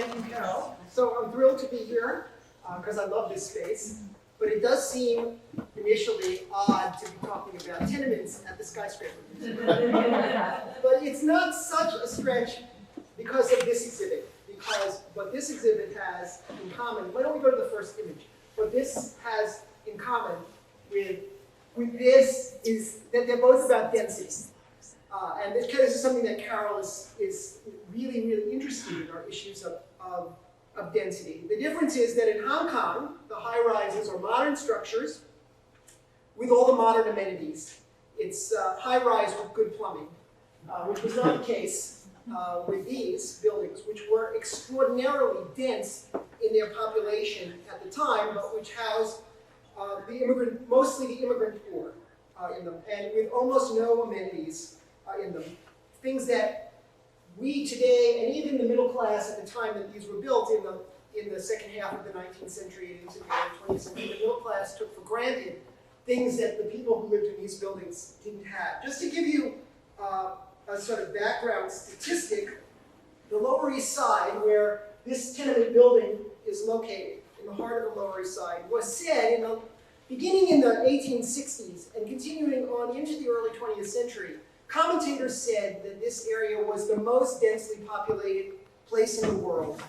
thank you, Carol. So I'm thrilled to be here because I love this space. But it does seem initially odd to be talking about tenements at the skyscraper museum. But it's not such a stretch because of this exhibit. Because what this exhibit has in common, why don't we go to the first image? What this has in common with this is that they're both about density. And this is something that Carol is really, really interested in, are issues of density. The difference is that in Hong Kong, the high-rises are modern structures with all the modern amenities. It's high-rise with good plumbing, which was not the case with these buildings, which were extraordinarily dense in their population at the time, but which housed mostly the immigrant poor in them, and with almost no amenities in them. Things that we today, and even the middle class at the time that these were built in the second half of the 19th century and into the early 20th century, the middle class took for granted things that the people who lived in these buildings didn't have. Just to give you a sort of background statistic, the Lower East Side, where this tenement building is located, in the heart of the Lower East Side, was said beginning in the 1860s and continuing on into the early 20th century, commentators said that this area was the most densely populated place in the world.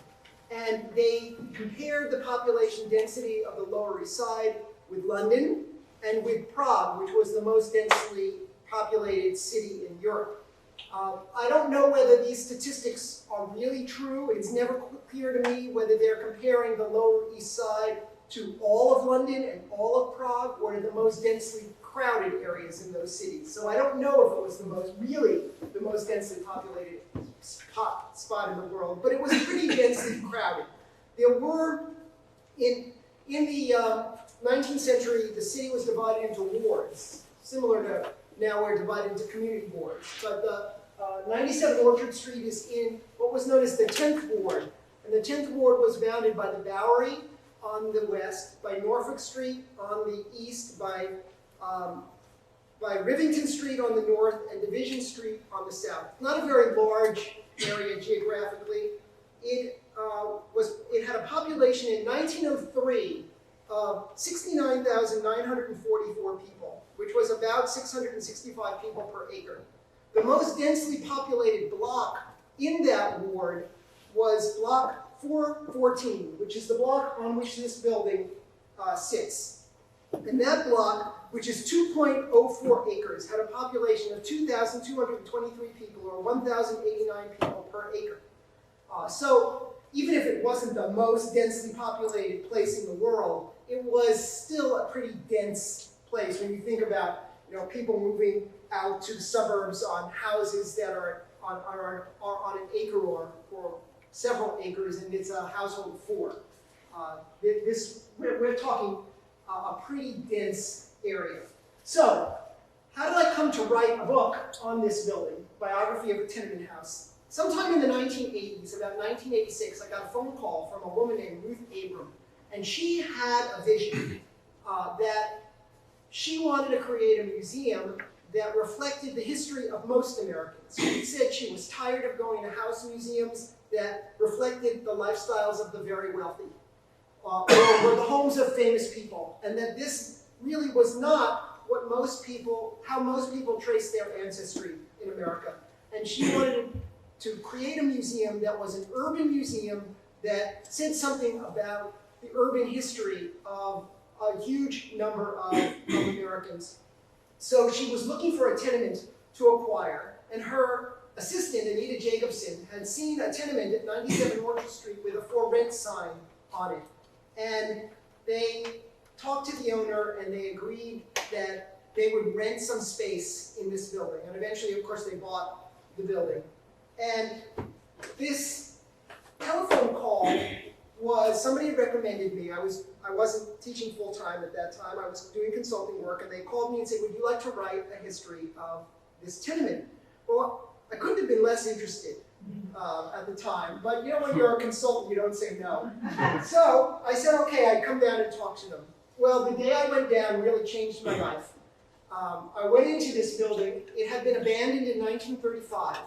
And they compared the population density of the Lower East Side with London and with Prague, which was the most densely populated city in Europe. I don't know whether these statistics are really true. It's never clear to me whether they're comparing the Lower East Side to all of London and all of Prague, or to the most densely crowded areas in those cities. So I don't know if it was really the most densely populated spot in the world, but it was pretty densely crowded. There were, in the 19th century, the city was divided into wards, similar to now we're divided into community wards. But the 97 Orchard Street is in what was known as the 10th Ward. And the 10th Ward was bounded by the Bowery on the west, by Norfolk Street on the east, by Rivington Street on the north, and Division Street on the south. Not a very large area geographically. It had a population in 1903 of 69,944 people, which was about 665 people per acre. The most densely populated block in that ward was block 414, which is the block on which this building sits. And that block, which is 2.04 acres, had a population of 2,223 people, or 1,089 people per acre. So even if it wasn't the most densely populated place in the world, it was still a pretty dense place when you think about people moving out to the suburbs on houses that are on an acre or several acres, and it's a household of four. We're talking a pretty dense area. So, how did I come to write a book on this building, Biography of a Tenement House? Sometime in the 1980s, about 1986, I got a phone call from a woman named Ruth Abram, and she had a vision that she wanted to create a museum that reflected the history of most Americans. She said she was tired of going to house museums that reflected the lifestyles of the very wealthy, or were the homes of famous people, and that this really was not how most people trace their ancestry in America. And she wanted to create a museum that was an urban museum that said something about the urban history of a huge number of Americans. So she was looking for a tenement to acquire, and her assistant, Anita Jacobson, had seen a tenement at 97 Orchard Street with a for rent sign on it. And they talked to the owner, and they agreed that they would rent some space in this building. And eventually, of course, they bought the building. And this telephone call was, somebody recommended me. I wasn't teaching full-time at that time. I was doing consulting work, and they called me and said, would you like to write a history of this tenement? Well, I couldn't have been less interested at the time, but when you're a consultant, you don't say no. So I said, okay, I'd come down and talk to them. Well, the day I went down really changed my life. I went into this building. It had been abandoned in 1935.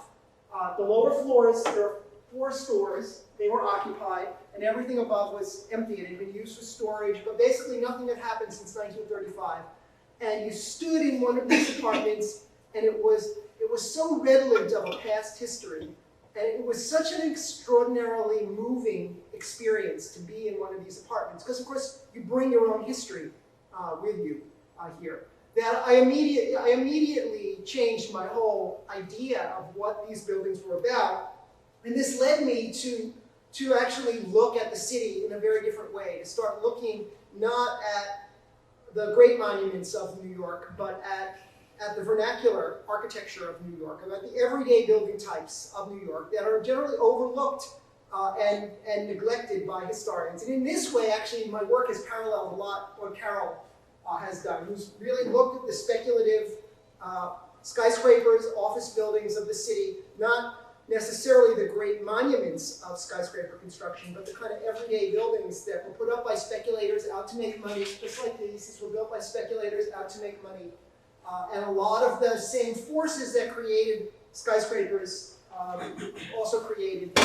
The lower floors, there are 4 stores. They were occupied, and everything above was empty. It had been used for storage, but basically nothing had happened since 1935. And you stood in one of these apartments, and it was so redolent of a past history, and it was such an extraordinarily moving experience to be in one of these apartments, because of course you bring your own history with you here. That I immediately changed my whole idea of what these buildings were about, and this led me to actually look at the city in a very different way, to start looking not at the great monuments of New York, but at the vernacular architecture of New York, about the everyday building types of New York that are generally overlooked and neglected by historians. And in this way, actually, my work has paralleled a lot what Carol has done, who's really looked at the speculative skyscrapers, office buildings of the city, not necessarily the great monuments of skyscraper construction, but the kind of everyday buildings that were put up by speculators out to make money, just like these were built by speculators out to make money. And a lot of the same forces that created skyscrapers also created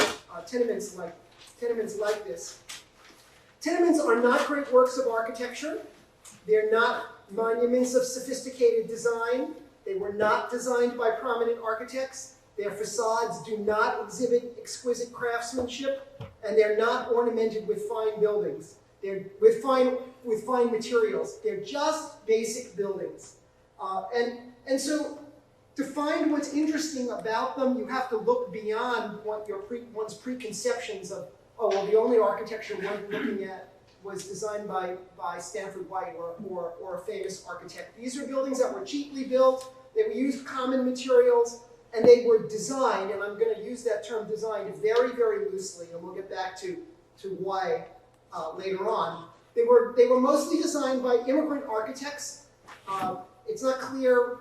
tenements like this. Tenements are not great works of architecture. They're not monuments of sophisticated design. They were not designed by prominent architects. Their facades do not exhibit exquisite craftsmanship, and they're not ornamented with fine buildings. They're with fine materials. They're just basic buildings. And so to find what's interesting about them, you have to look beyond what one's preconceptions of, oh, well, the only architecture we're looking at was designed by Stanford White or a famous architect. These are buildings that were cheaply built. They used common materials, and they were designed, and I'm going to use that term designed very, very loosely, and we'll get back to why later on. They were mostly designed by immigrant architects. It's not clear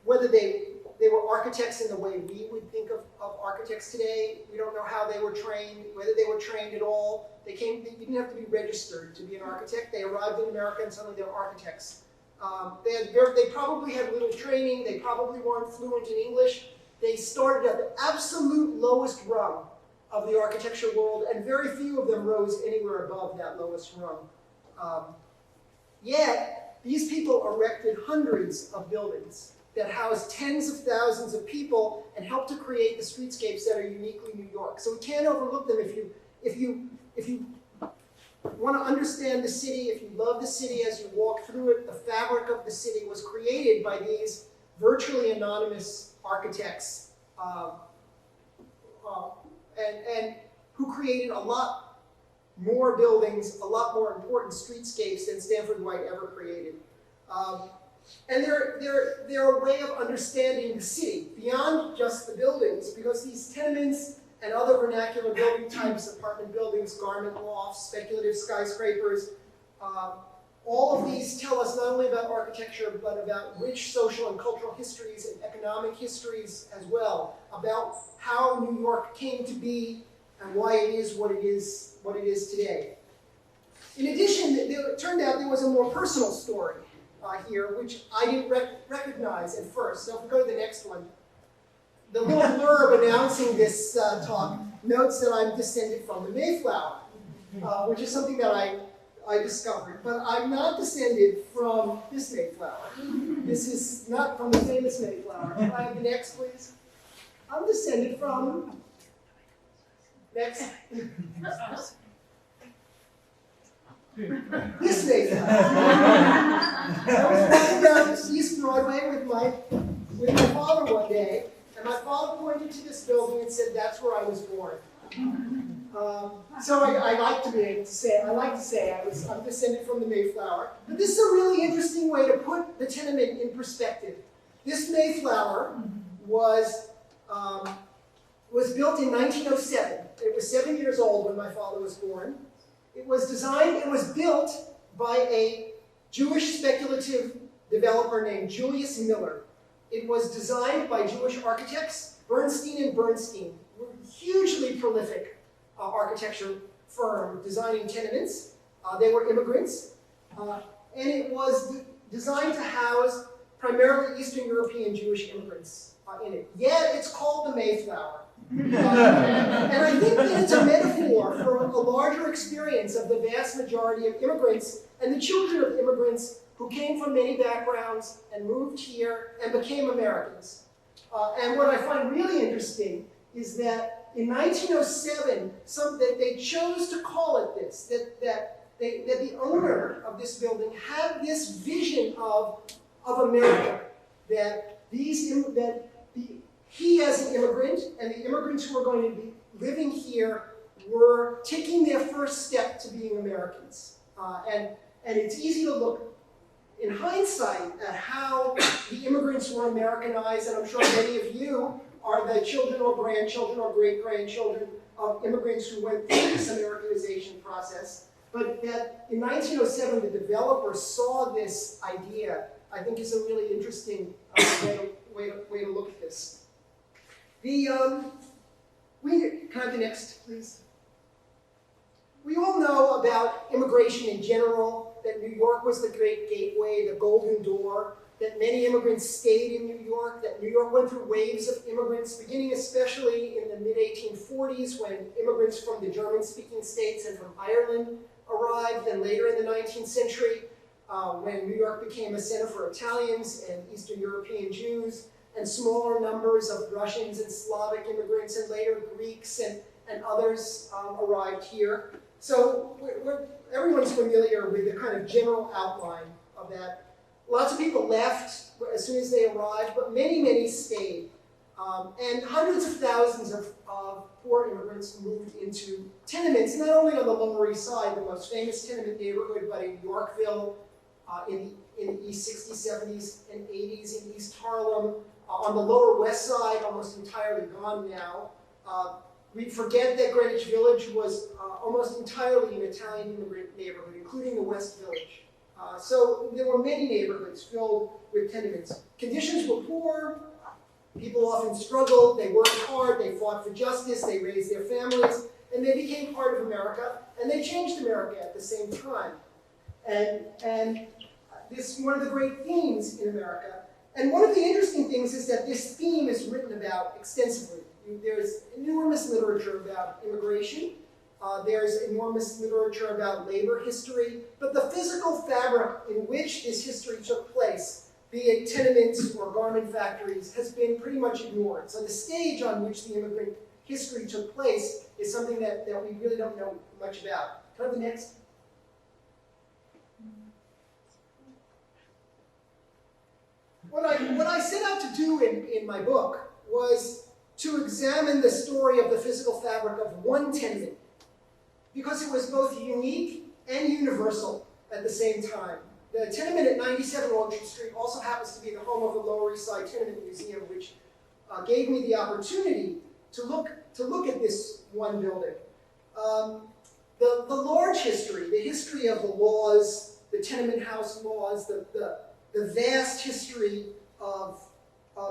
whether they were architects in the way we would think of architects today. We don't know how they were trained, whether they were trained at all. You didn't have to be registered to be an architect. They arrived in America and suddenly they were architects. They probably had little training. They probably weren't fluent in English. They started at the absolute lowest rung of the architecture world, and very few of them rose anywhere above that lowest rung. Yet, these people erected hundreds of buildings that housed tens of thousands of people and helped to create the streetscapes that are uniquely New York. So we can't overlook them if you want to understand the city, if you love the city as you walk through it. The fabric of the city was created by these virtually anonymous architects and who created a lot more buildings, a lot more important streetscapes than Stanford White ever created. And they're a way of understanding the city beyond just the buildings, because these tenements and other vernacular building types, apartment buildings, garment lofts, speculative skyscrapers, all of these tell us not only about architecture, but about rich social and cultural histories and economic histories as well, about how New York came to be and why it is what it is today. In addition, it turned out there was a more personal story here, which I didn't recognize at first. So if we go to the next one, the little blurb announcing this talk notes that I'm descended from the Mayflower, which is something that I discovered. But I'm not descended from this Mayflower. This is not from the famous Mayflower. Can I have the next, please? I'm descended from... Next. This Mayflower. I was walking down East Broadway with my father one day, and my father pointed to this building and said, "That's where I was born." So I like to be able to say, I'm descended from the Mayflower. But this is a really interesting way to put the tenement in perspective. This Mayflower was built in 1907. It was 7 years old when my father was born. It was built by a Jewish speculative developer named Julius Miller. It was designed by Jewish architects, Bernstein and Bernstein, a hugely prolific architecture firm designing tenements. They were immigrants. And it was designed to house primarily Eastern European Jewish immigrants in it. Yet it's called the Mayflower. And I think that it's a metaphor for a larger experience of the vast majority of immigrants and the children of immigrants who came from many backgrounds and moved here and became Americans. And what I find really interesting is that in 1907, that they chose to call it this, that the owner of this building had this vision of America, that he as an immigrant and the immigrants who were going to be living here were taking their first step to being Americans. And it's easy to look in hindsight at how the immigrants were Americanized, and I'm sure many of you are the children or grandchildren or great-grandchildren of immigrants who went through this Americanization process. But that in 1907, the developer saw this idea, I think is a really interesting way to look at this. Can I have the next, please? We all know about immigration in general, that New York was the great gateway, the golden door, that many immigrants stayed in New York, that New York went through waves of immigrants, beginning especially in the mid-1840s when immigrants from the German-speaking states and from Ireland arrived, and later in the 19th century when New York became a center for Italians and Eastern European Jews, and smaller numbers of Russians and Slavic immigrants, and later Greeks and others arrived here. So everyone's familiar with the kind of general outline of that. Lots of people left as soon as they arrived, but many, many stayed. And hundreds of thousands of poor immigrants moved into tenements, not only on the Lower East Side, the most famous tenement neighborhood, but in Yorkville, in the East 60s, 70s, and 80s, in East Harlem, on the Lower West Side, almost entirely gone now. We forget that Greenwich Village was almost entirely an Italian immigrant neighborhood, including the West Village. So there were many neighborhoods filled with tenements. Conditions were poor, people often struggled, they worked hard, they fought for justice, they raised their families, and they became part of America, and they changed America at the same time. And this is one of the great themes in America. And one of the interesting things is that this theme is written about extensively. There's enormous literature about immigration. There's enormous literature about labor history. But the physical fabric in which this history took place, be it tenements or garment factories, has been pretty much ignored. So the stage on which the immigrant history took place is something that we really don't know much about. Can I have the next? What I set out to do in my book was to examine the story of the physical fabric of one tenement, because it was both unique and universal at the same time. The tenement at 97 Orchard Street also happens to be the home of the Lower East Side Tenement Museum, which gave me the opportunity to look at this one building. The large history, the history of the laws, the tenement house laws, the vast history of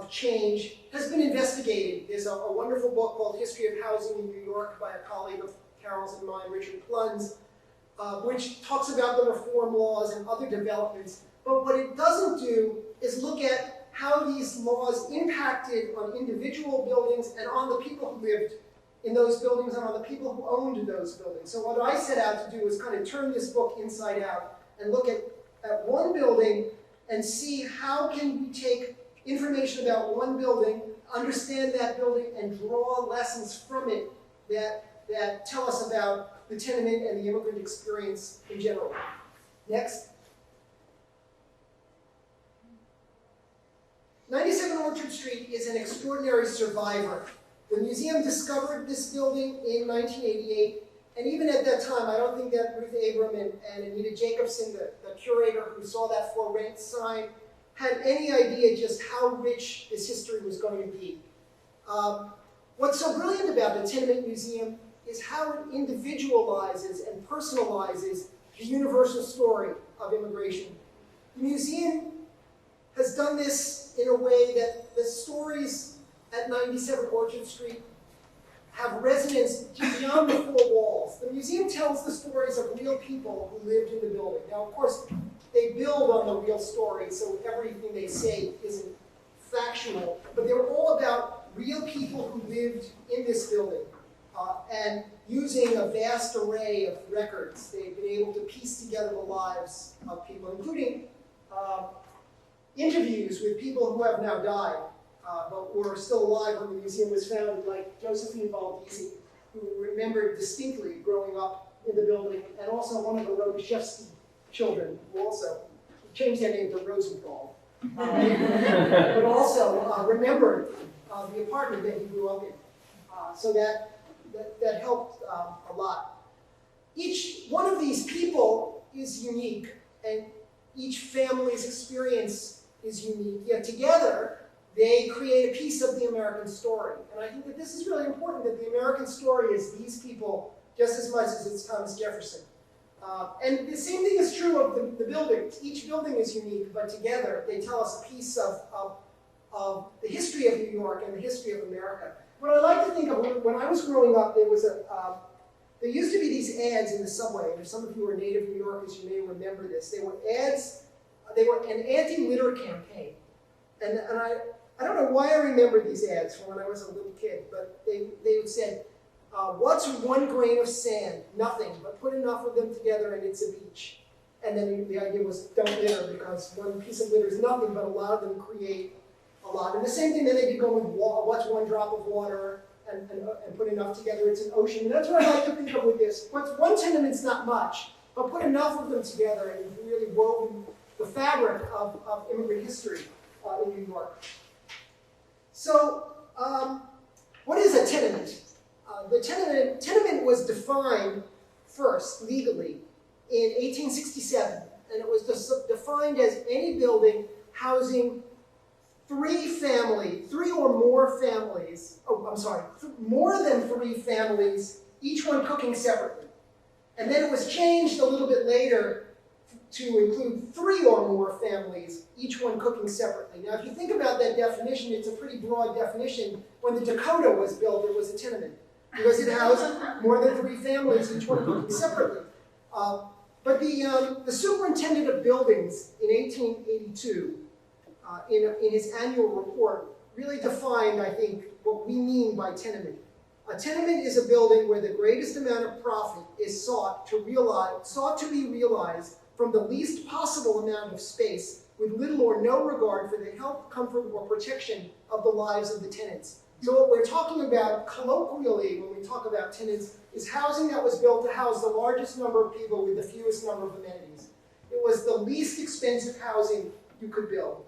change has been investigated. There's a wonderful book called History of Housing in New York by a colleague of Carol's and mine, Richard Plunz, which talks about the reform laws and other developments. But what it doesn't do is look at how these laws impacted on individual buildings and on the people who lived in those buildings and on the people who owned those buildings. So what I set out to do is kind of turn this book inside out and look at one building and see how can we take information about one building, understand that building, and draw lessons from it that tell us about the tenement and the immigrant experience in general. Next. 97 Orchard Street is an extraordinary survivor. The museum discovered this building in 1988, and even at that time, I don't think that Ruth Abram and Anita Jacobson, the curator who saw that for rent sign, had any idea just how rich this history was going to be. What's so brilliant about the Tenement Museum is how it individualizes and personalizes the universal story of immigration. The museum has done this in a way that the stories at 97 Orchard Street have resonance beyond the four walls. The museum tells the stories of real people who lived in the building. Now, of course, they build on the real story, so everything they say isn't factual, but they're all about real people who lived in this building. And using a vast array of records, they've been able to piece together the lives of people, including interviews with people who have now died, but were still alive when the museum was founded, like Josephine Baldisi, who remembered distinctly growing up in the building, and also one of the Rogoshevsky children, who also changed their name to Rosenthal, but also remembered the apartment that he grew up in. So that helped a lot. Each one of these people is unique, and each family's experience is unique, yet together they create a piece of the American story. And I think that this is really important, that the American story is these people just as much as it's Thomas Jefferson. And the same thing is true of the buildings. Each building is unique, but together they tell us a piece of the history of New York and the history of America. What I like to think of, when I was growing up, there used to be these ads in the subway, and if some of you are native New Yorkers, you may remember this. They were ads, they were an anti-litter campaign. And I don't know why I remember these ads from when I was a little kid, but they would say, what's one grain of sand? Nothing, but put enough of them together and it's a beach. And then the idea was don't litter, because one piece of litter is nothing, but a lot of them create a lot. And the same thing, then they could go with what's one drop of water and put enough together, it's an ocean. And that's what I like to think of with this. One tenement's not much, but put enough of them together and you've really woven the fabric of immigrant history in New York. So, what is a tenement? The tenement was defined first, legally, in 1867. And it was defined as any building housing three or more families, more than three families, each one cooking separately. And then it was changed a little bit later to include three or more families, each one cooking separately. Now, if you think about that definition, it's a pretty broad definition. When the Dakota was built, it was a tenement, because it housed more than three families, each one cooking separately. But the superintendent of buildings in 1882, in his annual report, really defined, I think, what we mean by tenement. A tenement is a building where the greatest amount of profit is sought to be realized from the least possible amount of space, with little or no regard for the health, comfort, or protection of the lives of the tenants. So what we're talking about colloquially when we talk about tenants is housing that was built to house the largest number of people with the fewest number of amenities. It was the least expensive housing you could build.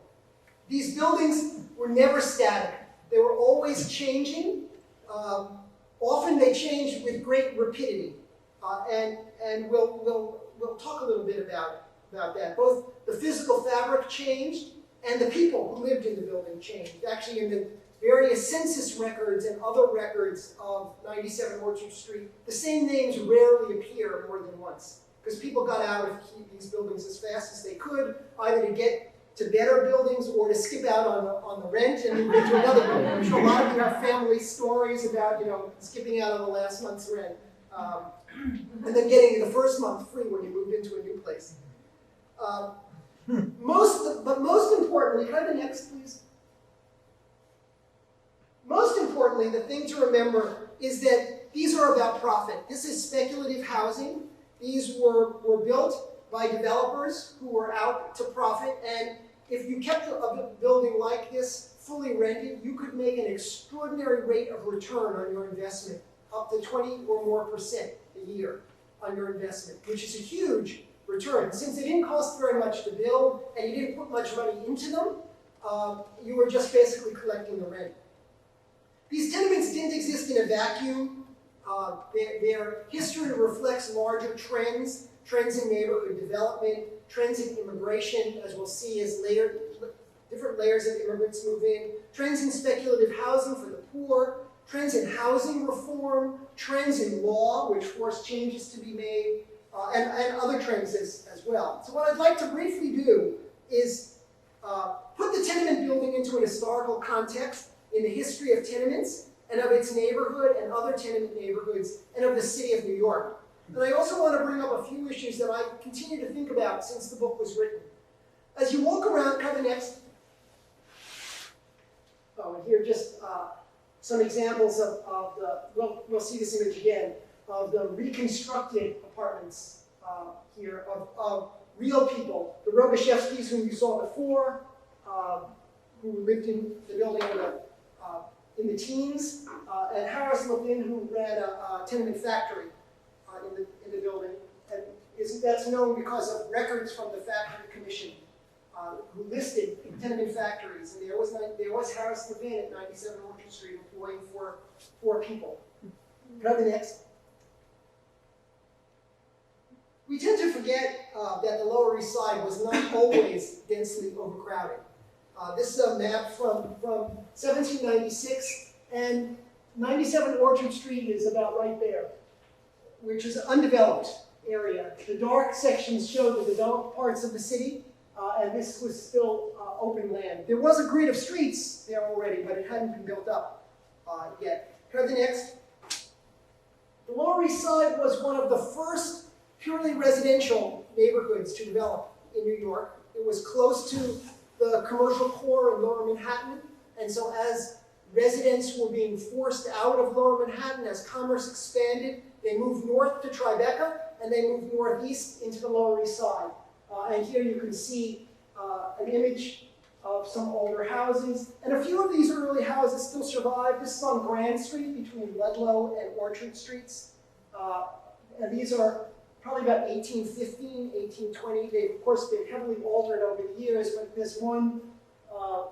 These buildings were never static. They were always changing. Often they changed with great rapidity. And we'll talk a little bit about that. Both the physical fabric changed and the people who lived in the building changed. Actually, in the various census records and other records of 97 Orchard Street, the same names rarely appear more than once, because people got out of these buildings as fast as they could, either to get to better buildings or to skip out on the rent and move into another building. I'm sure a lot of you have family stories about, skipping out on the last month's rent, and then getting the first month free when you moved into a new place. But most importantly, can I have the next, please? Most importantly, the thing to remember is that these are about profit. This is speculative housing. These were built by developers who were out to profit, and if you kept a building like this fully rented, you could make an extraordinary rate of return on your investment, up to 20 or more % a year on your investment, which is a huge return. Since it didn't cost very much to build and you didn't put much money into them, you were just basically collecting the rent. These tenements didn't exist in a vacuum. Their history reflects larger trends in neighborhood development, trends in immigration, as we'll see as different layers of immigrants move in, trends in speculative housing for the poor, trends in housing reform, trends in law, which forced changes to be made, and other trends as well. So what I'd like to briefly do is put the tenement building into an historical context in the history of tenements and of its neighborhood and other tenement neighborhoods and of the city of New York. And I also want to bring up a few issues that I continue to think about since the book was written. As you walk around, kind of next, and here just some examples of the, we'll see this image again, of the reconstructed apartments here of real people. The Rogoshevskys, whom you saw before, who lived in the building in the teens, and Harris Levin, who ran a tenement factory in the building. And that's known because of records from the Factory Commission, who listed tenement factories. And there was Harris Levin at 97 Orchard Street employing four people. Go to the next. We tend to forget that the Lower East Side was not always densely overcrowded. This is a map from 1796, and 97 Orchard Street is about right there, which is an undeveloped area. The dark sections show the developed parts of the city, and this was still open land. There was a grid of streets there already, but it hadn't been built up yet. Go to the next. The Lower East Side was one of the first purely residential neighborhoods to develop in New York. It was close to the commercial core in Lower Manhattan, and so as residents were being forced out of Lower Manhattan, as commerce expanded, they moved north to Tribeca, and they moved northeast into the Lower East Side. And here you can see an image of some older houses, and a few of these early houses still survive. This is on Grand Street between Ludlow and Orchard Streets, and these are probably about 1815, 1820. They've, of course, been heavily altered over the years, but there's one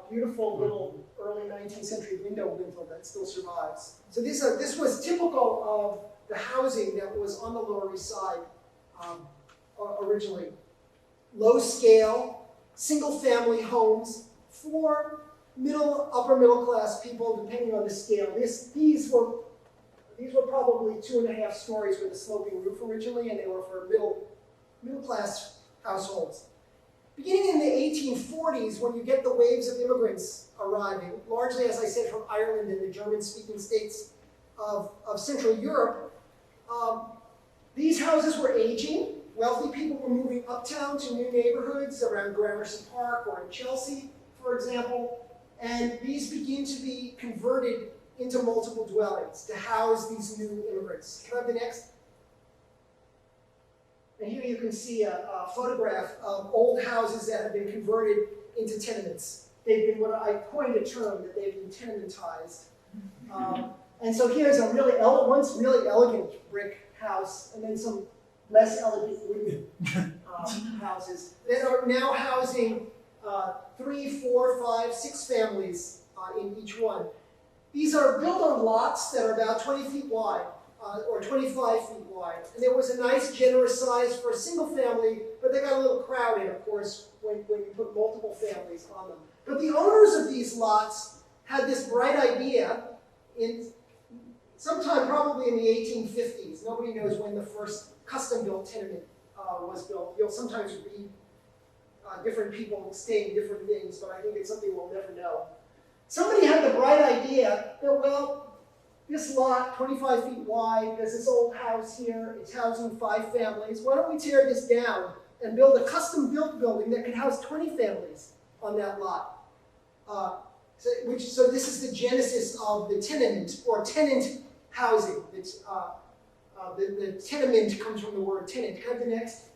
beautiful little early 19th century window lintel that still survives. So this was typical of the housing that was on the Lower East Side originally. Low scale, single family homes for upper middle class people, depending on the scale. These were probably 2.5 stories with a sloping roof originally, and they were for middle class households. Beginning in the 1840s, when you get the waves of immigrants arriving, largely, as I said, from Ireland and the German-speaking states of Central Europe, these houses were aging. Wealthy people were moving uptown to new neighborhoods around Gramercy Park or in Chelsea, for example, and these begin to be converted into multiple dwellings to house these new immigrants. Can I have the next? And here you can see a photograph of old houses that have been converted into tenements. They've been, what I coined a term, that they've been tenementized. And so here's a once really elegant brick house, and then some less elegant wooden houses that are now housing 3, 4, 5, 6 families in each one. These are built on lots that are about 20 feet wide or 25 feet wide. And there was a nice generous size for a single family, but they got a little crowded, of course, when you put multiple families on them. But the owners of these lots had this bright idea sometime probably in the 1850s. Nobody knows when the first custom-built tenement was built. You'll sometimes read different people saying different things, but I think it's something we'll never know. Somebody had the bright idea that, well, this lot, 25 feet wide, there's this old house here, it's housing 5 families. Why don't we tear this down and build a custom-built building that could house 20 families on that lot? So this is the genesis of the tenement, or tenant housing. The tenement comes from the word tenant. Can I have the next?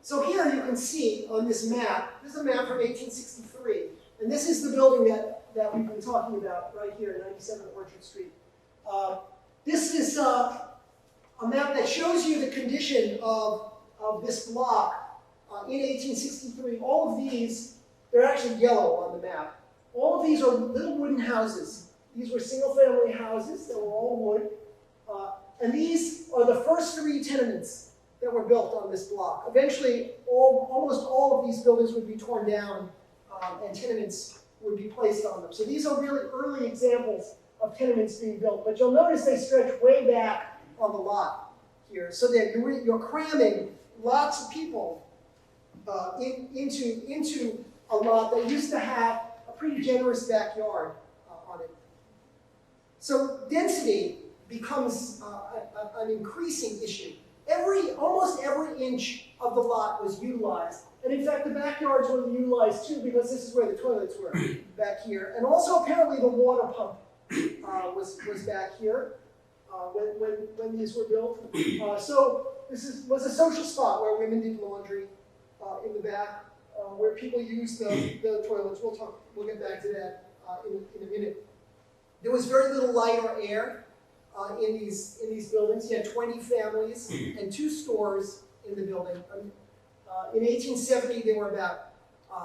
So here you can see on this map, this is a map from 1863, and this is the building that we've been talking about right here at 97 Orchard Street. This is a map that shows you the condition of this block in 1863. All of these, they're actually yellow on the map. All of these are little wooden houses. These were single-family houses that were all wood. And these are the first 3 tenements that were built on this block. Eventually, almost all of these buildings would be torn down and tenements would be placed on them. So these are really early examples of tenements being built. But you'll notice they stretch way back on the lot here, so that you're cramming lots of people into a lot that used to have a pretty generous backyard on it. So density becomes an increasing issue. Almost every inch of the lot was utilized. And in fact, the backyards were utilized too, because this is where the toilets were, back here. And also apparently the water pump was back here when these were built. So this was a social spot where women did laundry in the back, where people used the toilets. We'll get back to that in a minute. There was very little light or air in these buildings. You had 20 families and 2 stores in the building. In 1870, there were about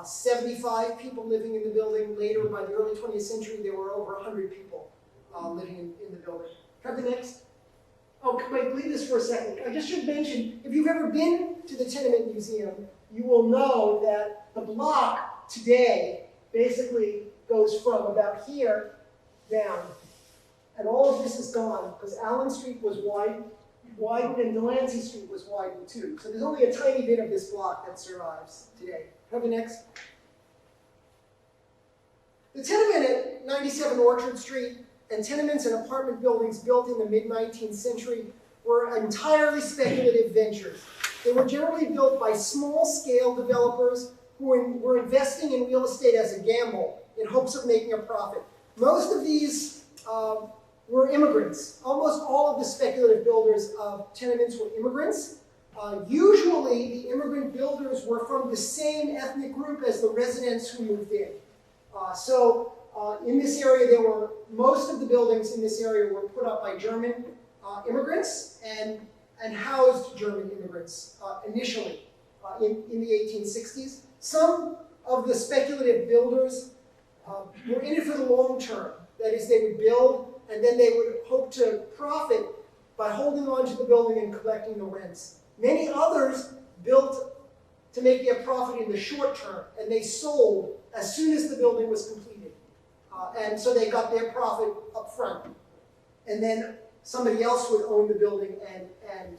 75 people living in the building. Later, by the early 20th century, there were over 100 people living in the building. Have the next. Oh, wait, leave this for a second. I just should mention, if you've ever been to the Tenement Museum, you will know that the block today basically goes from about here down. And all of this is gone because Allen Street was widened and Delancey Street was widened too. So there's only a tiny bit of this block that survives today. Have the next. The tenement at 97 Orchard Street and tenements and apartment buildings built in the mid-19th century were entirely speculative ventures. They were generally built by small-scale developers who were investing in real estate as a gamble in hopes of making a profit. Most of these were immigrants. Almost all of the speculative builders of tenements were immigrants. Usually, the immigrant builders were from the same ethnic group as the residents who moved in. In this area, most of the buildings in this area were put up by German immigrants and housed German immigrants initially in the 1860s. Some of the speculative builders were in it for the long term. That is, they would build and then they would hope to profit by holding on to the building and collecting the rents. Many others built to make their profit in the short term, and they sold as soon as the building was completed. And so they got their profit up front. And then somebody else would own the building and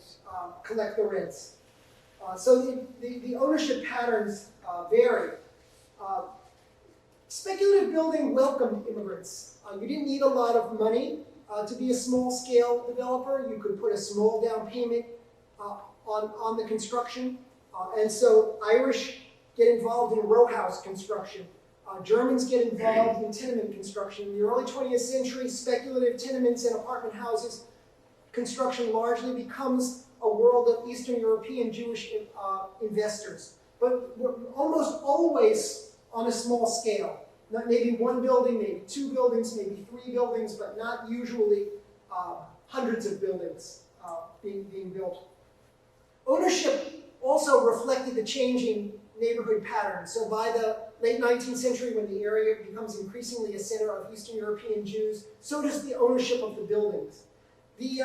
collect the rents. So the ownership patterns vary. Speculative building welcomed immigrants. You didn't need a lot of money to be a small-scale developer. You could put a small down payment on the construction. And so Irish get involved in row house construction. Germans get involved in tenement construction. In the early 20th century, speculative tenements and apartment houses construction largely becomes a world of Eastern European Jewish investors, but almost always on a small scale. Maybe 1 building, maybe 2 buildings, maybe 3 buildings, but not usually hundreds of buildings being built. Ownership also reflected the changing neighborhood patterns. So by the late 19th century, when the area becomes increasingly a center of Eastern European Jews, so does the ownership of the buildings. The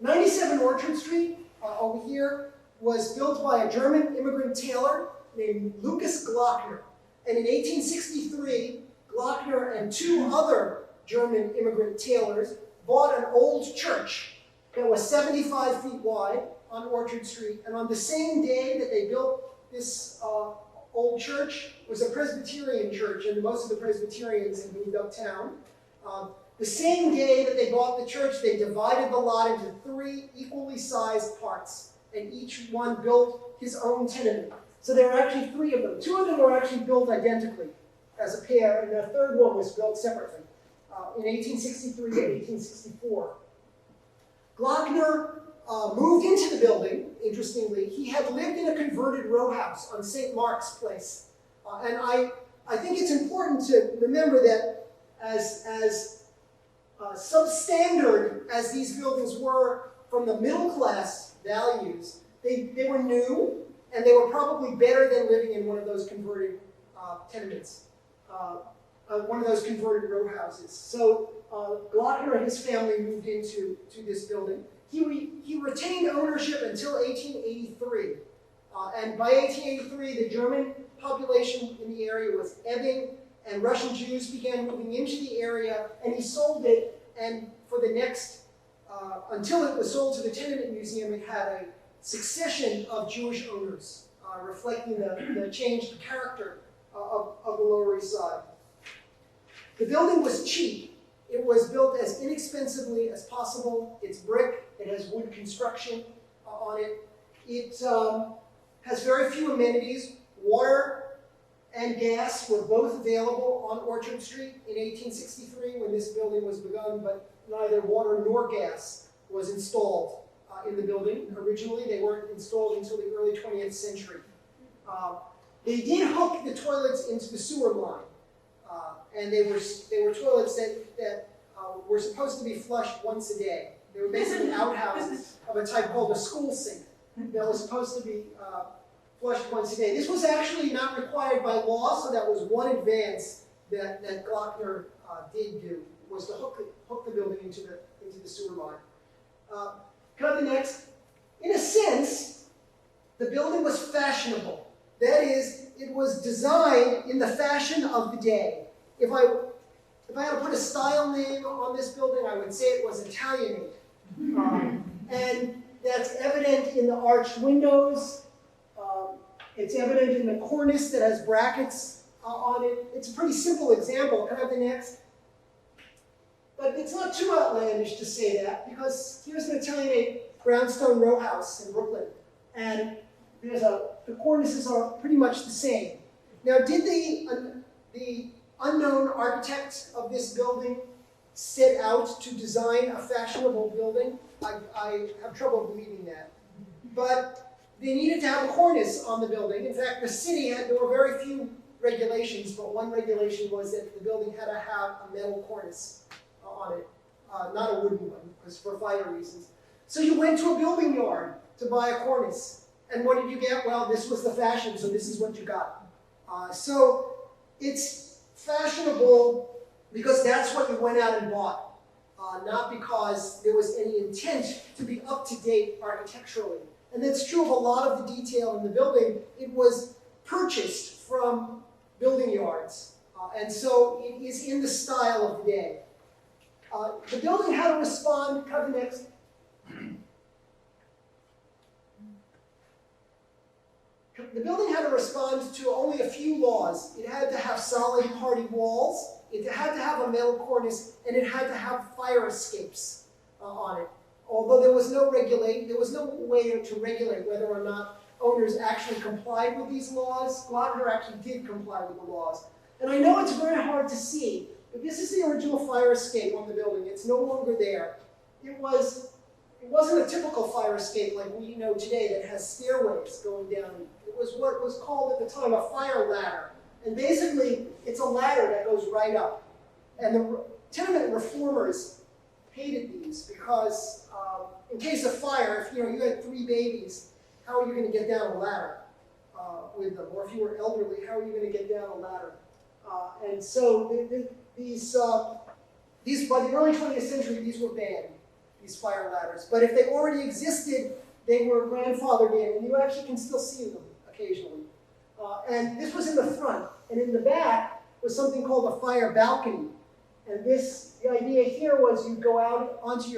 97 Orchard Street over here was built by a German immigrant tailor named Lucas Glockner. And in 1863, Glockner and 2 other German immigrant tailors bought an old church that was 75 feet wide on Orchard Street. And on the same day that they built this old church, it was a Presbyterian church, and most of the Presbyterians had moved uptown. The same day that they bought the church, they divided the lot into 3 equally sized parts, and each one built his own tenement. So there were actually 3 of them. 2 of them were actually built identically as a pair, and the third one was built separately in 1863 and 1864. Glockner moved into the building, interestingly. He had lived in a converted row house on St. Mark's Place. And I think it's important to remember that as substandard as these buildings were from the middle class values, they were new, and they were probably better than living in one of those converted tenements, one of those converted row houses. So Glockner and his family moved into this building. He retained ownership until 1883. And by 1883, the German population in the area was ebbing, and Russian Jews began moving into the area, and he sold it, and for the next, until it was sold to the Tenement Museum, it had a succession of Jewish owners, reflecting the changed character of the Lower East Side. The building was cheap. It was built as inexpensively as possible. It's brick. It has wood construction on it. It has very few amenities. Water and gas were both available on Orchard Street in 1863 when this building was begun, but neither water nor gas was installed in the building. Originally, they weren't installed until the early 20th century. They did hook the toilets into the sewer line, and they were toilets that were supposed to be flushed once a day. They were basically outhouses of a type called a school sink that was supposed to be flushed once a day. This was actually not required by law, so that was one advance that Glockner did do, was to hook the building into the sewer line. Can I have the next? In a sense, the building was fashionable. That is, it was designed in the fashion of the day. If I had to put a style name on this building, I would say it was Italianate. And that's evident in the arched windows. It's evident in the cornice that has brackets on it. It's a pretty simple example. Can I have the next? But it's not too outlandish to say that, because here's an Italianate brownstone row house in Brooklyn. And the cornices are pretty much the same. Now, did the unknown architect of this building set out to design a fashionable building? I have trouble believing that. But they needed to have a cornice on the building. In fact, the city there were very few regulations, but one regulation was that the building had to have a metal cornice on it, not a wooden one, because for fire reasons. So you went to a building yard to buy a cornice. And what did you get? Well, this was the fashion, so this is what you got. So it's fashionable because that's what you went out and bought, not because there was any intent to be up to date architecturally. And that's true of a lot of the detail in the building. It was purchased from building yards, and so it is in the style of the day. The building had to respond, cut the next. The building had to respond to only a few laws. It had to have solid party walls, it had to have a metal cornice, and it had to have fire escapes on it. Although there was no way to regulate whether or not owners actually complied with these laws. Glockner actually did comply with the laws. And I know it's very hard to see, but this is the original fire escape on the building. It's no longer there. It wasn't a typical fire escape like we know today that has stairways going down. It was what was called at the time a fire ladder. And basically, it's a ladder that goes right up. And the tenement reformers hated these because in case of fire, if you had 3 babies, how are you going to get down a ladder with them? Or if you were elderly, how are you going to get down a ladder? And so these by the early 20th century, these were banned, these fire ladders. But if they already existed, they were grandfathered in, and you actually can still see them occasionally. And this was in the front, and in the back was something called a fire balcony. And the idea here was you go out onto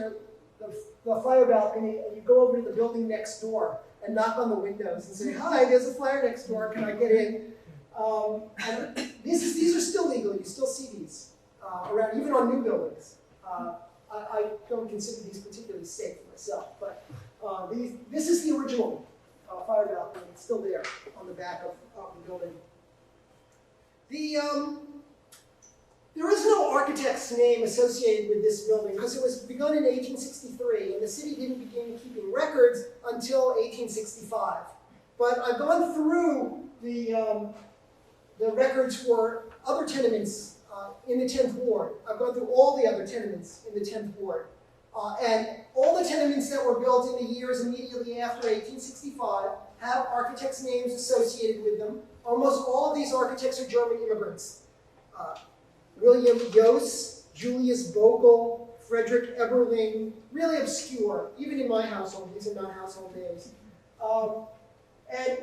the fire balcony, and you go over to the building next door and knock on the windows and say, "Hi, there's a fire next door. Can I get in?" And these are still legal. You still see these around, even on new buildings. I don't consider these particularly safe myself, but this is the original fire balcony. It's still there on the back of the building. There is no architect's name associated with this building because it was begun in 1863, and the city didn't begin keeping records until 1865. But I've gone through the records for other tenements in the 10th Ward. I've gone through all the other tenements in the 10th Ward. And all the tenements that were built in the years immediately after 1865 have architects' names associated with them. Almost all of these architects are German immigrants. William Jost, Julius Bogle, Frederick Eberling, really obscure. Even in my household, these are not household names. And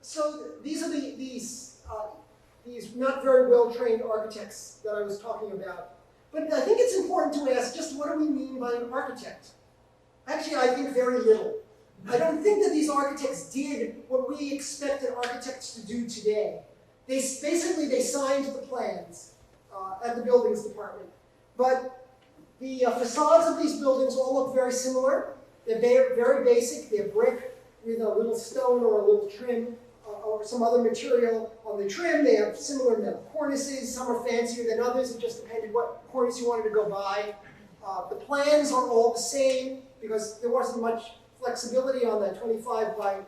so these are these not very well-trained architects that I was talking about. But I think it's important to ask, just what do we mean by an architect? Actually, I think very little. I don't think that these architects did what we expected architects to do today. They signed the plans at the buildings department. But the facades of these buildings all look very similar. They're very basic. They're brick with a little stone or a little trim or some other material on the trim. They have similar metal cornices. Some are fancier than others. It just depended what cornice you wanted to go by. The plans are all the same because there wasn't much flexibility on that 25 by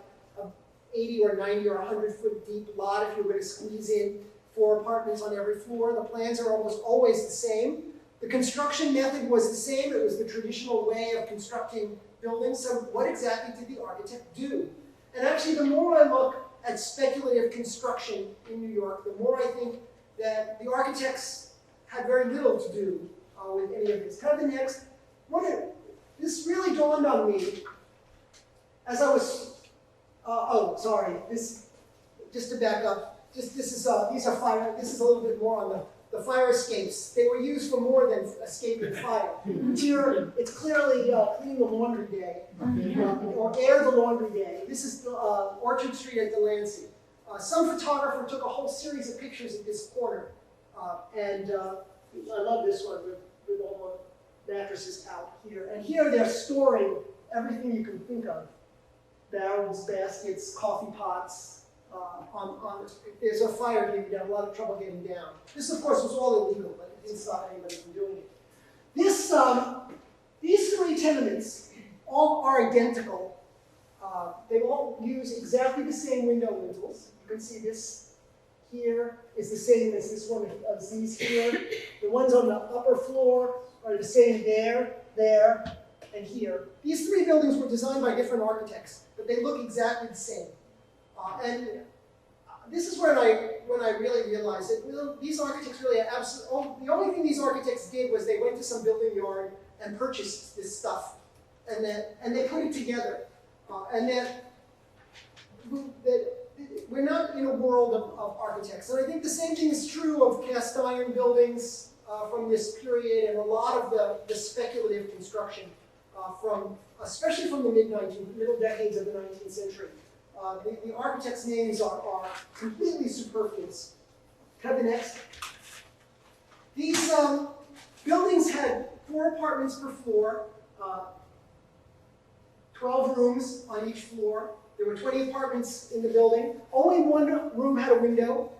80 or 90 or 100 foot deep lot if you were going to squeeze in 4 apartments on every floor. The plans are almost always the same. The construction method was the same. It was the traditional way of constructing buildings. So what exactly did the architect do? And actually, the more I look at speculative construction in New York, the more I think that the architects had very little to do with any of this. Kind of the next, this really dawned on me as I was, just to back up, these are fire, this is a little bit more on the fire escapes. They were used for more than escaping fire. Here, it's clearly clean the laundry day, or air the laundry day. This is Orchard Street at Delancey. Some photographer took a whole series of pictures of this corner, and I love this one with all the mattresses out here. And here they're storing everything you can think of. Barrels, baskets, coffee pots. If there's a fire here, you'd have a lot of trouble getting down. This, of course, was all illegal, but it didn't stop anybody from doing it. These 3 tenements all are identical. They all use exactly the same window lintels. You can see this here is the same as this one, as these here. The ones on the upper floor are the same there, and here. These 3 buildings were designed by different architects, but they look exactly the same. And this is when I really realized that these architects really are absolutely, the only thing these architects did was they went to some building yard and purchased this stuff, and they put it together. And that we're not in a world of architects. And I think the same thing is true of cast iron buildings from this period and a lot of the speculative construction especially from the middle decades of the 19th century. The architects' names are completely superfluous. Cut the next. These buildings had 4 apartments per floor, 12 rooms on each floor. There were 20 apartments in the building. Only one room had a window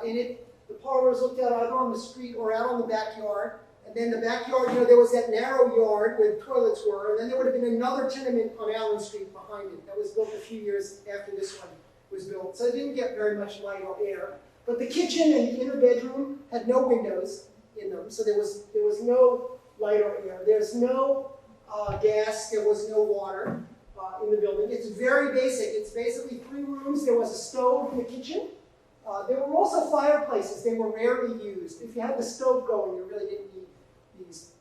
in it. The parlors looked out either on the street or out on the backyard. And then the backyard, there was that narrow yard where the toilets were, and then there would have been another tenement on Allen Street behind it that was built a few years after this one was built. So it didn't get very much light or air. But the kitchen and the inner bedroom had no windows in them, so there was no light or air. There's no gas, there was no water in the building. It's very basic. It's basically 3 rooms. There was a stove in the kitchen. There were also fireplaces. They were rarely used. If you had the stove going, you really didn't need these.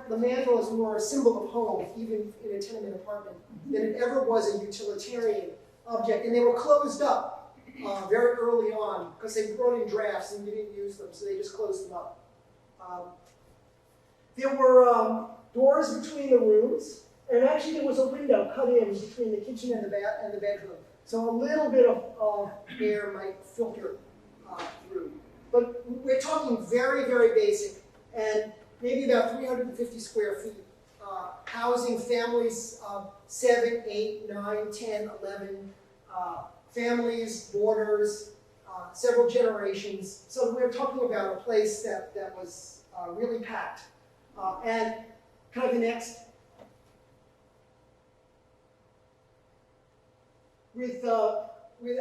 The mantle is more a symbol of home, even in a tenement apartment, than it ever was a utilitarian object. And they were closed up very early on because they brought in drafts and you didn't use them, so they just closed them up. There were doors between the rooms, and actually there was a window cut in between the kitchen and the bedroom. So a little bit of air might filter through. But we're talking very, very basic, and maybe about 350 square feet, housing families of 7, 8, 9, 10, 11 families, boarders, several generations. So we're talking about a place that was really packed. And kind of the next. With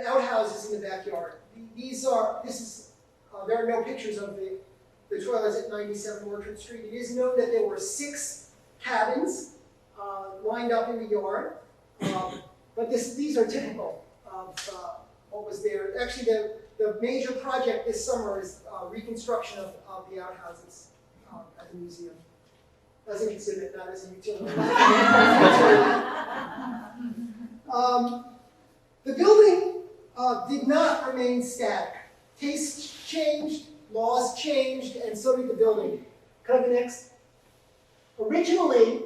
outhouses in the backyard. There are no pictures of the toilets at 97 Orchard Street. It is known that there were 6 cabins lined up in the yard, but these are typical of what was there. Actually, the major project this summer is reconstruction of the outhouses at the museum. As an exhibit, not as a utility. The building did not remain static. Tastes changed, laws changed, and so did the building. Cut the next. Originally,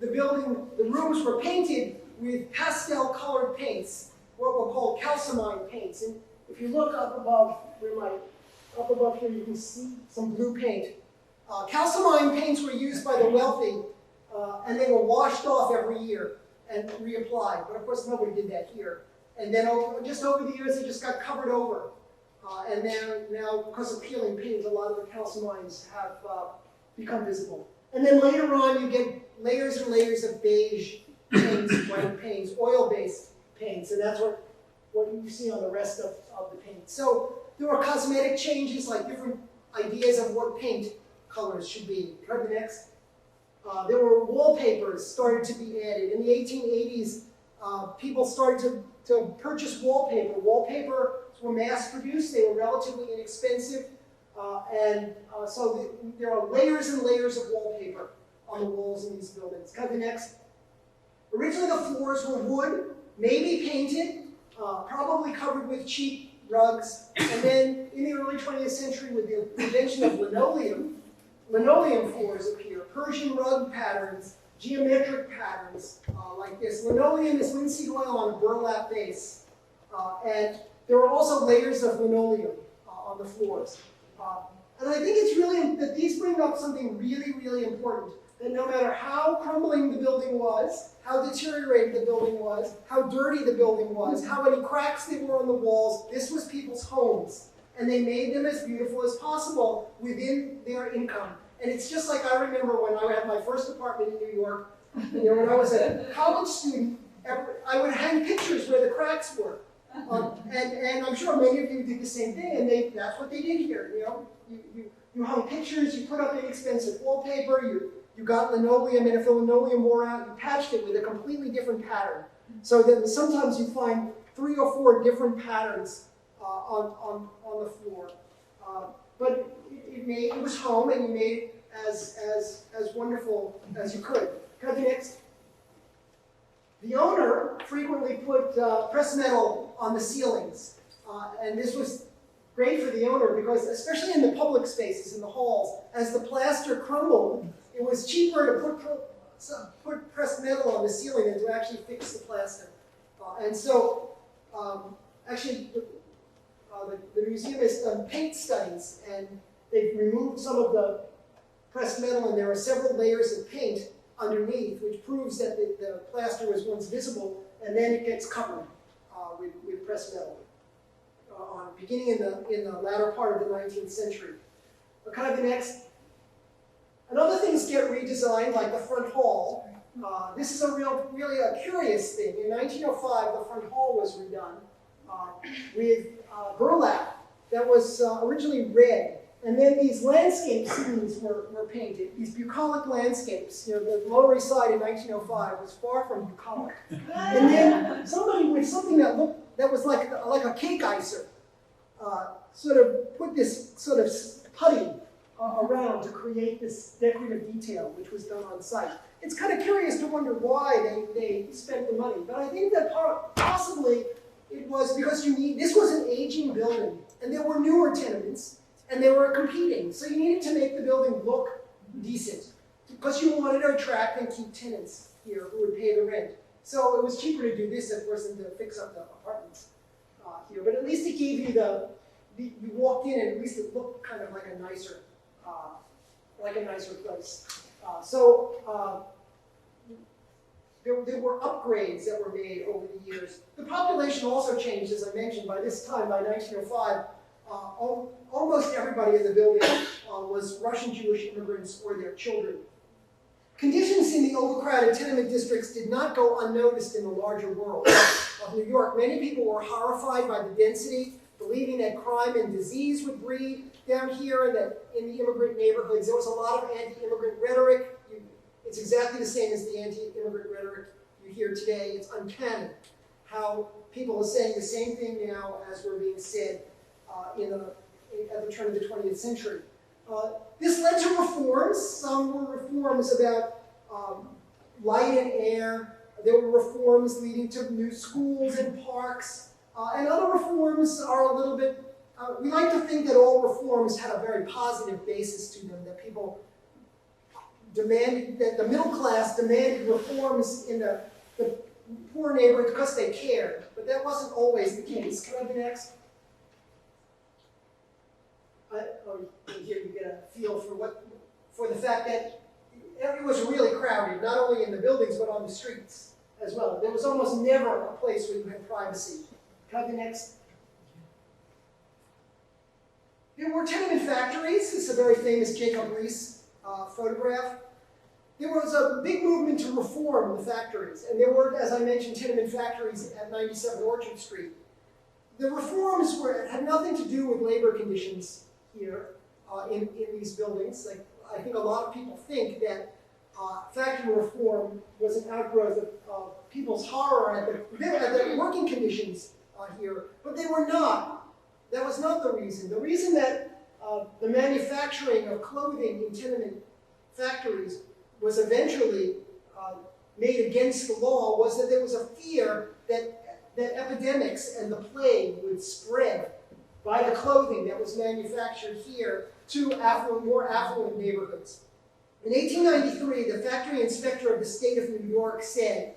the rooms were painted with pastel-colored paints, what were called calcimine paints. And if you look up above, up above here, you can see some blue paint. Calcimine paints were used by the wealthy, and they were washed off every year and reapplied. But of course, nobody did that here. And then just over the years, they just got covered over. And then now, because of peeling paint, a lot of the calcimines have become visible. And then later on, you get layers and layers of beige paints, white paints, oil-based paints, and that's what you see on the rest of the paint. So there were cosmetic changes, like different ideas of what paint colors should be. Go to the next. There were wallpapers started to be added. In the 1880s, people started to purchase wallpaper. Wallpaper were mass-produced. They were relatively inexpensive. So there are layers and layers of wallpaper on the walls in these buildings. Go to the next. Originally, the floors were wood, maybe painted, probably covered with cheap rugs. And then in the early 20th century, with the invention of linoleum floors appear. Persian rug patterns, geometric patterns like this. Linoleum is linseed oil on a burlap base. And there are also layers of linoleum on the floors. And I think it's really, that these bring up something really, really important. That no matter how crumbling the building was, how deteriorated the building was, how dirty the building was, how many cracks there were on the walls, this was people's homes. And they made them as beautiful as possible within their income. And it's just like I remember when I had my first apartment in New York, when I was a college student, I would hang pictures where the cracks were. And I'm sure many of you did the same thing, and that's what they did here. You hung pictures, you put up inexpensive wallpaper, you got linoleum, and if the linoleum wore out, you patched it with a completely different pattern. So that sometimes you find 3 or 4 different patterns on the floor. But it was home, and you made it as wonderful as you could. Go to the next. The owner frequently put pressed metal on the ceilings, and this was great for the owner because, especially in the public spaces, in the halls, as the plaster crumbled, it was cheaper to put pressed metal on the ceiling than to actually fix the plaster. And so, actually, the museum has done paint studies, and they've removed some of the pressed metal, and there are several layers of paint underneath, which proves that the plaster was once visible, and then it gets covered with pressed metal, beginning in the latter part of the 19th century. Kind of the next. And other things get redesigned, like the front hall. This is really a curious thing. In 1905, the front hall was redone with burlap that was originally red. And then these landscape scenes were painted, these bucolic landscapes. The Lower East Side in 1905 was far from bucolic. And then somebody with something that was like a cake icer sort of put this sort of putty around to create this decorative detail, which was done on site. It's kind of curious to wonder why they spent the money, but I think that possibly it was because this was an aging building, and there were newer tenements, and they were competing. So you needed to make the building look decent, because you wanted to attract and keep tenants here who would pay the rent. So it was cheaper to do this, of course, than to fix up the apartments here. But at least it gave you you walked in and at least it looked kind of like a nicer place. There were upgrades that were made over the years. The population also changed, as I mentioned. By this time, by 1905, almost everybody in the building was Russian Jewish immigrants or their children. Conditions in the overcrowded tenement districts did not go unnoticed in the larger world of New York. Many people were horrified by the density, believing that crime and disease would breed down here, and that in the immigrant neighborhoods there was a lot of anti-immigrant rhetoric. It's exactly the same as the anti-immigrant rhetoric you hear today. It's uncanny how people are saying the same thing now as were being said at the turn of the 20th century. This led to reforms. Some were reforms about light and air. There were reforms leading to new schools and parks. And other reforms are a little bit, we like to think that all reforms had a very positive basis to them, that people demanded, that the middle class demanded reforms in the poor neighborhoods because they cared. But that wasn't always the case. Can I have the next? Here you get a feel for the fact that it was really crowded, not only in the buildings, but on the streets. as well. There was almost never a place where you had privacy. Can I have the next? There were tenement factories. This is a very famous Jacob Riis photograph. There was a big movement to reform the factories, and there were, as I mentioned, tenement factories at 97 Orchard Street. The reforms had nothing to do with labor conditions here in these buildings. Like, I think a lot of people think that factory reform was an outgrowth of people's horror at the working conditions here, but they were not. That was not the reason. The reason that the manufacturing of clothing in tenement factories was eventually made against the law was that there was a fear that epidemics and the plague would spread by the clothing that was manufactured here to more affluent neighborhoods. In 1893, the factory inspector of the state of New York said,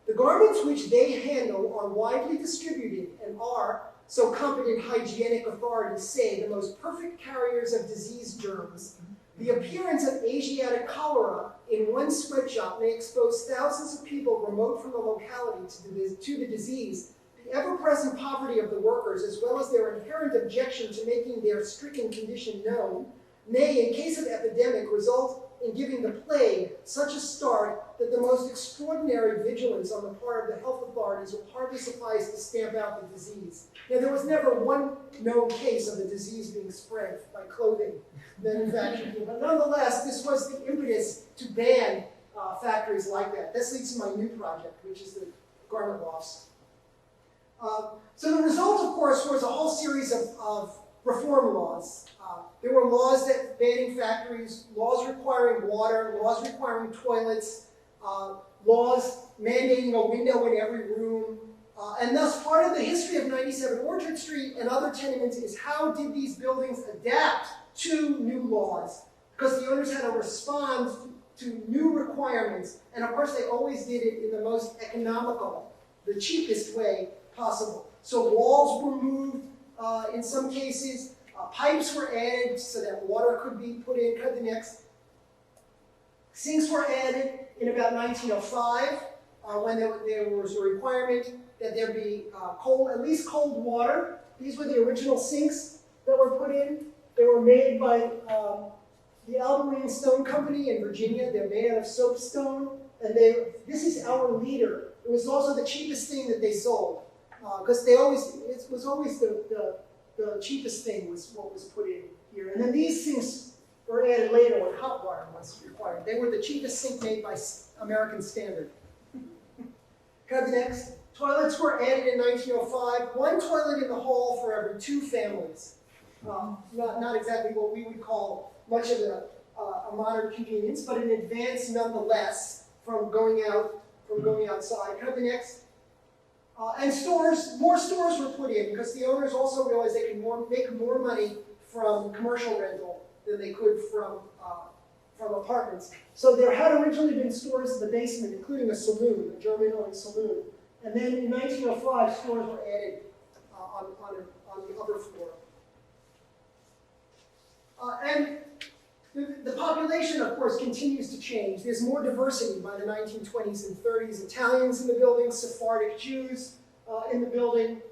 "The garments which they handle are widely distributed and are, so competent hygienic authorities say, the most perfect carriers of disease germs. The appearance of Asiatic cholera in one sweatshop may expose thousands of people remote from the locality to the disease. The ever-present poverty of the workers, as well as their inherent objection to making their stricken condition known, may, in case of epidemic, result in giving the plague such a start that the most extraordinary vigilance on the part of the health authorities will hardly suffice to stamp out the disease." Now, there was never one known case of the disease being spread by clothing manufacturing, but nonetheless, this was the impetus to ban factories like that. This leads to my new project, which is the garment lofts. So the result, of course, was a whole series of reform laws. There were laws that banning factories, laws requiring water, laws requiring toilets, laws mandating a window in every room. And thus, part of the history of 97 Orchard Street and other tenements is how did these buildings adapt to new laws? Because the owners had to respond to new requirements. And of course, they always did it in the most economical, the cheapest way possible. So walls were moved in some cases. Pipes were added so that water could be put in. Cut the next. Sinks were added in about 1905 when there was a requirement that there be at least cold water. These were the original sinks that were put in. They were made by the Alberine Stone Company in Virginia. They're made out of soapstone. And this is our leader. It was also the cheapest thing that they sold. Because it was always the cheapest thing was what was put in here. And then these sinks were added later when hot water was required. They were the cheapest sink made by American standard. Cut the next. Toilets were added in 1905. One toilet in the hall for every 2 families. Not exactly what we would call much of a modern convenience, but an advance nonetheless from going outside. Cut the next. And more stores were put in because the owners also realized they could make more money from commercial rental than they could from apartments. So there had originally been stores in the basement, including a saloon, a German-owned saloon. And then in 1905, stores were added on the upper floor. And the population, of course, continues to change. There's more diversity by the 1920s and 30s. Italians in the building, Sephardic Jews in the building.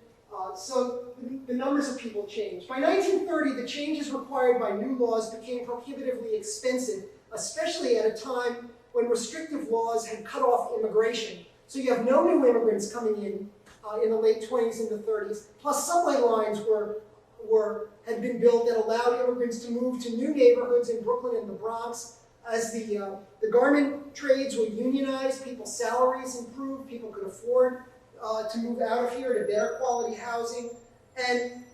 So the numbers of people changed. By 1930, the changes required by new laws became prohibitively expensive, especially at a time when restrictive laws had cut off immigration. So you have no new immigrants coming in the late 20s and the 30s. Plus subway lines had been built that allowed immigrants to move to new neighborhoods in Brooklyn and the Bronx. As the garment trades were unionized, people's salaries improved, people could afford to move out of here to better quality housing. And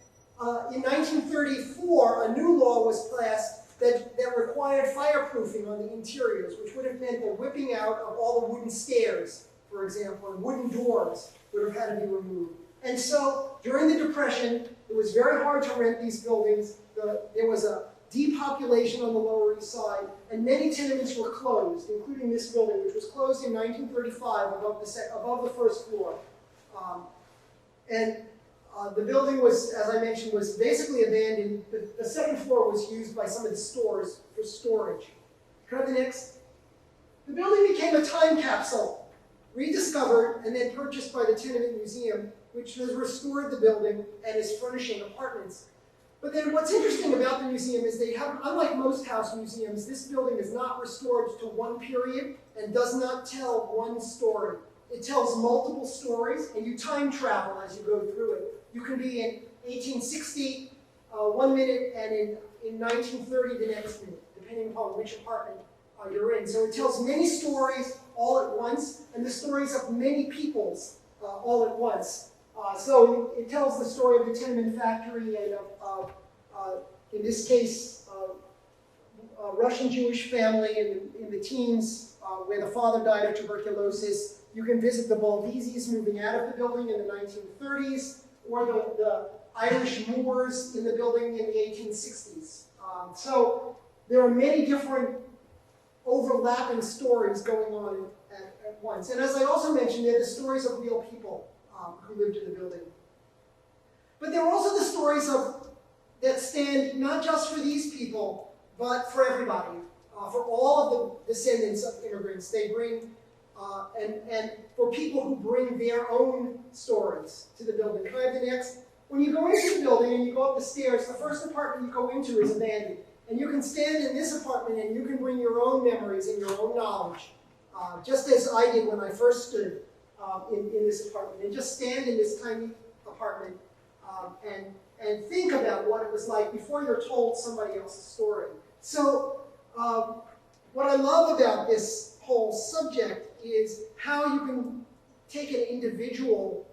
in 1934, a new law was passed that required fireproofing on the interiors, which would have meant the whipping out of all the wooden stairs, for example, and wooden doors would have had to be removed. And so during the Depression, it was very hard to rent these buildings. There was a depopulation on the Lower East Side, and many tenements were closed, including this building, which was closed in 1935 above the first floor. The building was, as I mentioned, was basically abandoned. The second floor was used by some of the stores for storage. Can I have the next? The building became a time capsule. rediscovered and then purchased by the Tenement Museum, which has restored the building and is furnishing apartments. But then what's interesting about the museum is they have, unlike most house museums, this building is not restored to one period and does not tell one story. It tells multiple stories, and you time travel as you go through it. You can be in 1860 one minute and in 1930 the next minute, depending upon which apartment you're in. So it tells many stories all at once, and the stories of many peoples all at once. So it tells the story of the tenement factory and of in this case, a Russian Jewish family in the teens where the father died of tuberculosis. You can visit the Baldizis moving out of the building in the 1930s, or the Irish Moors in the building in the 1860s. So there are many different overlapping stories going on at once. And as I also mentioned, they're the stories of real people who lived in the building. But there are also the stories that stand not just for these people, but for everybody, for all of the descendants of immigrants. They bring, and for people who bring their own stories to the building. Can I have the next? When you go into the building and you go up the stairs, the first apartment you go into is abandoned. And you can stand in this apartment and you can bring your own memories and your own knowledge, just as I did when I first stood in this apartment. And just stand in this tiny apartment and think about what it was like before you're told somebody else's story. So what I love about this whole subject is how you can take an individual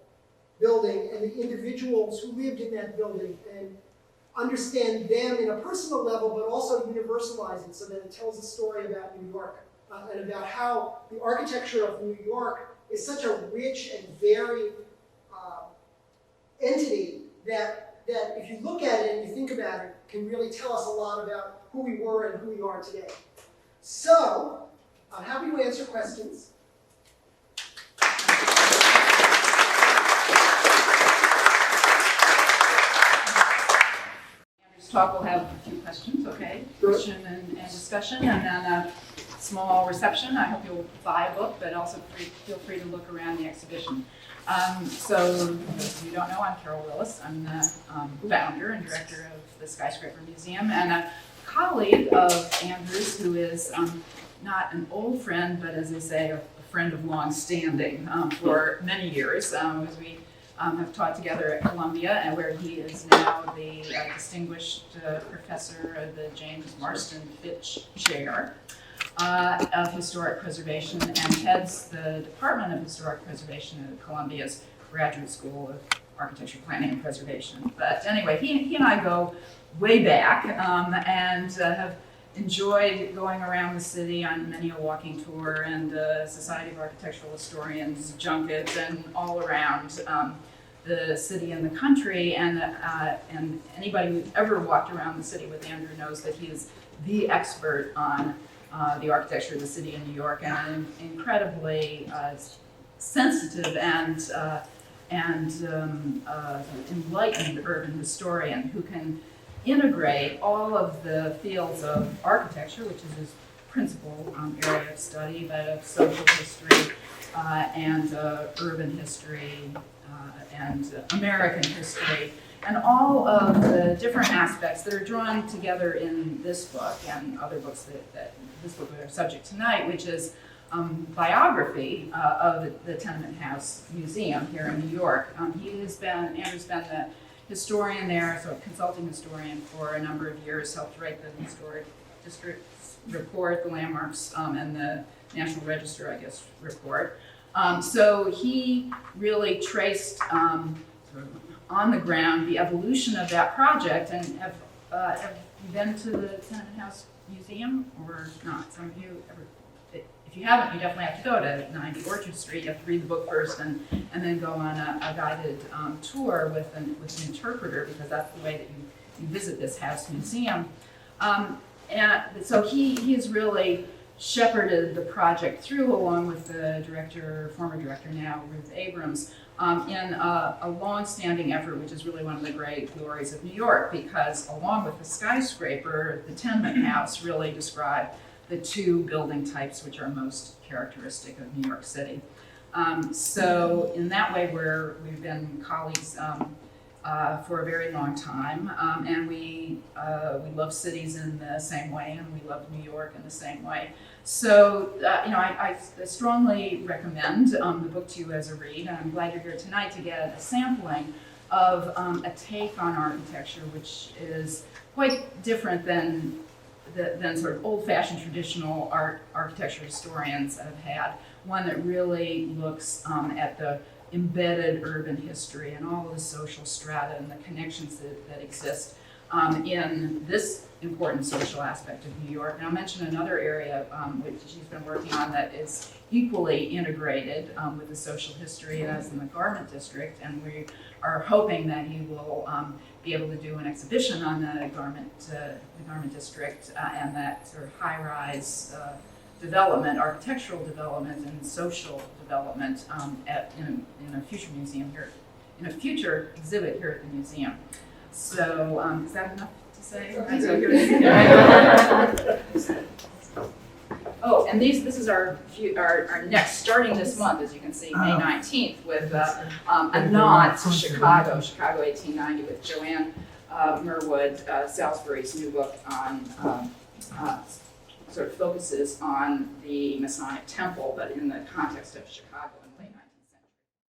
building and the individuals who lived in that building and understand them in a personal level, but also universalize it so that it tells a story about New York and about how the architecture of New York is such a rich and varied entity that if you look at it and you think about it, can really tell us a lot about who we were and who we are today. So, I'm happy to answer questions. Talk will have a few questions, okay? Question and discussion, and then a small reception. I hope you'll buy a book, but also feel free to look around the exhibition. So, if you don't know, I'm Carol Willis. I'm the founder and director of the Skyscraper Museum, and a colleague of Andrew's, who is not an old friend, but as they say, a friend of long standing for many years, as we have taught together at Columbia, and where he is now the distinguished professor of the James Marston Fitch Chair of Historic Preservation and heads the Department of Historic Preservation at Columbia's Graduate School of Architecture, Planning, and Preservation. But anyway, he and I go way back and have enjoyed going around the city on many a walking tour and Society of Architectural Historians junket and all around the city and the country, and anybody who's ever walked around the city with Andrew knows that he is the expert on the architecture of the city of New York, and an incredibly sensitive and enlightened urban historian who can integrate all of the fields of architecture, which is his principal area of study, but of social history and urban history and American history, and all of the different aspects that are drawn together in this book and other books that this book is our subject tonight, which is Biography of the Tenement House Museum here in New York. Andrew's been the historian there, so a consulting historian for a number of years, helped write the historic district report, the landmarks, and the National Register, I guess, report. So he really traced sort of on the ground the evolution of that project. And have you been to the Tenement House Museum or not? Some of you ever? If you haven't, you definitely have to go to 90 Orchard Street. You have to read the book first and then go on a guided tour with an interpreter, because that's the way that you visit this house museum. And so he has really shepherded the project through, along with the former director now, Ruth Abrams, in a long-standing effort, which is really one of the great glories of New York, because along with the skyscraper, the tenement house really described the two building types which are most characteristic of New York City. So in that way, we've been colleagues for a very long time, and we love cities in the same way, and we love New York in the same way. So, I strongly recommend the book to you as a read, and I'm glad you're here tonight to get a sampling of a take on architecture, which is quite different than sort of old-fashioned traditional architecture historians have had. One that really looks at the embedded urban history and all of the social strata and the connections that exist in this important social aspect of New York. And I'll mention another area which she's been working on that is equally integrated with the social history as in the garment district, and we are hoping that you will be able to do an exhibition on the garment district and that sort of high-rise development, architectural development, and social development in a future museum here, in a future exhibit here at the museum. So is that enough to say? Oh, and this is our next, starting this month, as you can see, May 19th, with a nod to Chicago 1890, with Joanne Merwood Salisbury's new book on sort of focuses on the Masonic Temple, but in the context of Chicago.